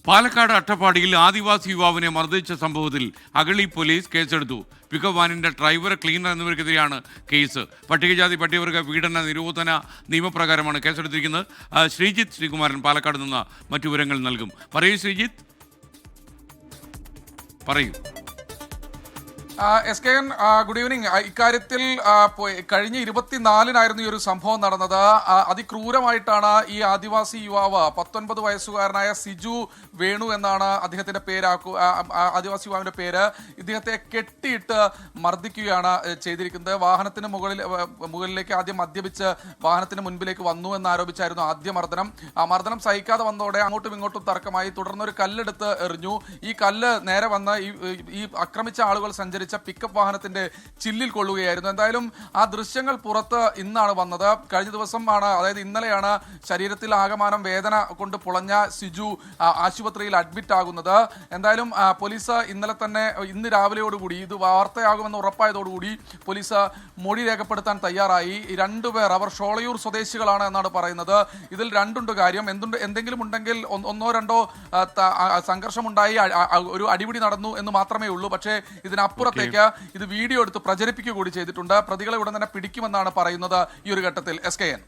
പാലക്കാട് അട്ടപ്പാടിയിൽ ആദിവാസി യുവാവിനെ മർദ്ദിച്ച സംഭവത്തിൽ അഗളി പോലീസ് കേസെടുത്തു. പിക്കപ്പ് വാനിന്റെ ഡ്രൈവർ, ക്ലീനർ എന്നിവർക്കെതിരെയാണ് കേസ്. പട്ടികജാതി പട്ടികവർഗ പീഡന നിരോധന നിയമപ്രകാരമാണ് കേസെടുത്തിരിക്കുന്നത്. ശ്രീജിത്ത് ശ്രീകുമാരൻ പാലക്കാട് നിന്ന് മറ്റു വിവരങ്ങൾ നൽകും. പറയൂ ശ്രീജിത്ത്, പറയൂ. S K N, good evening. ഇക്കാര്യത്തിൽ കഴിഞ്ഞ 24-നായിരുന്നു ഈ ഒരു സംഭവം നടന്നത്. അതിക്രൂരമായിട്ടാണ് ഈ ആദിവാസി യുവാവ്, 19 വയസ്സുകാരനായ സിജു വേണു എന്നാണ് അദ്ദേഹത്തിന്റെ പേര്, ആദിവാസി യുവാവിന്റെ പേര്, ഇദ്ദേഹത്തെ കെട്ടിയിട്ട് മർദ്ദിക്കുകയാണ് ചെയ്തിരിക്കുന്നത്. വാഹനത്തിന് മുകളിലേക്ക് ആദ്യം മദ്യപിച്ച് വാഹനത്തിന് മുൻപിലേക്ക് വന്നു എന്നാരോപിച്ചായിരുന്നു ആദ്യ മർദ്ദനം. ആ മർദ്ദനം സഹിക്കാതെ വന്നതോടെ അങ്ങോട്ടും ഇങ്ങോട്ടും തർക്കമായി. തുടർന്നൊരു കല്ലെടുത്ത് എറിഞ്ഞു. ഈ കല്ല് നേരെ വന്ന് ഈ ആക്രമിച്ച ആളുകൾ സഞ്ചരിച്ച പിക്കപ്പ് വാഹനത്തിന്റെ ചില്ലിൽ കൊള്ളുകയായിരുന്നു. എന്തായാലും ആ ദൃശ്യങ്ങൾ പുറത്ത് ഇന്നാണ് വന്നത്. കഴിഞ്ഞ ദിവസമാണ്, അതായത് ഇന്നലെയാണ് ശരീരത്തിൽ ആകമാനം വേദന കൊണ്ട് പുളഞ്ഞ സിജു ആശുപത്രിയിൽ അഡ്മിറ്റ് ആകുന്നത്. എന്തായാലും പോലീസ് ഇന്ന് രാവിലെയോടുകൂടി, ഇത് വാർത്തയാകുമെന്ന് ഉറപ്പായതോടുകൂടി പോലീസ് മൊഴി രേഖപ്പെടുത്താൻ തയ്യാറായി. രണ്ടുപേർ, അവർ ഷോളയൂർ സ്വദേശികളാണ് എന്നാണ് പറയുന്നത്. ഇതിൽ രണ്ടുണ്ട് കാര്യം. എന്തെങ്കിലും ഉണ്ടെങ്കിൽ ഒന്നോ രണ്ടോ സംഘർഷമുണ്ടായി, ഒരു അടിപിടി നടന്നു എന്ന് മാത്രമേ ഉള്ളൂ. പക്ഷേ ഇതിനപ്പുറത്തേക്ക് ഇത് വീഡിയോ എടുത്ത് പ്രചരിപ്പിക്കുക കൂടി ചെയ്തിട്ടുണ്ട്. പ്രതികളെ ഉടൻ തന്നെ പിടിക്കുമെന്നാണ് പറയുന്നത് ഈ ഒരു ഘട്ടത്തിൽ. S K N.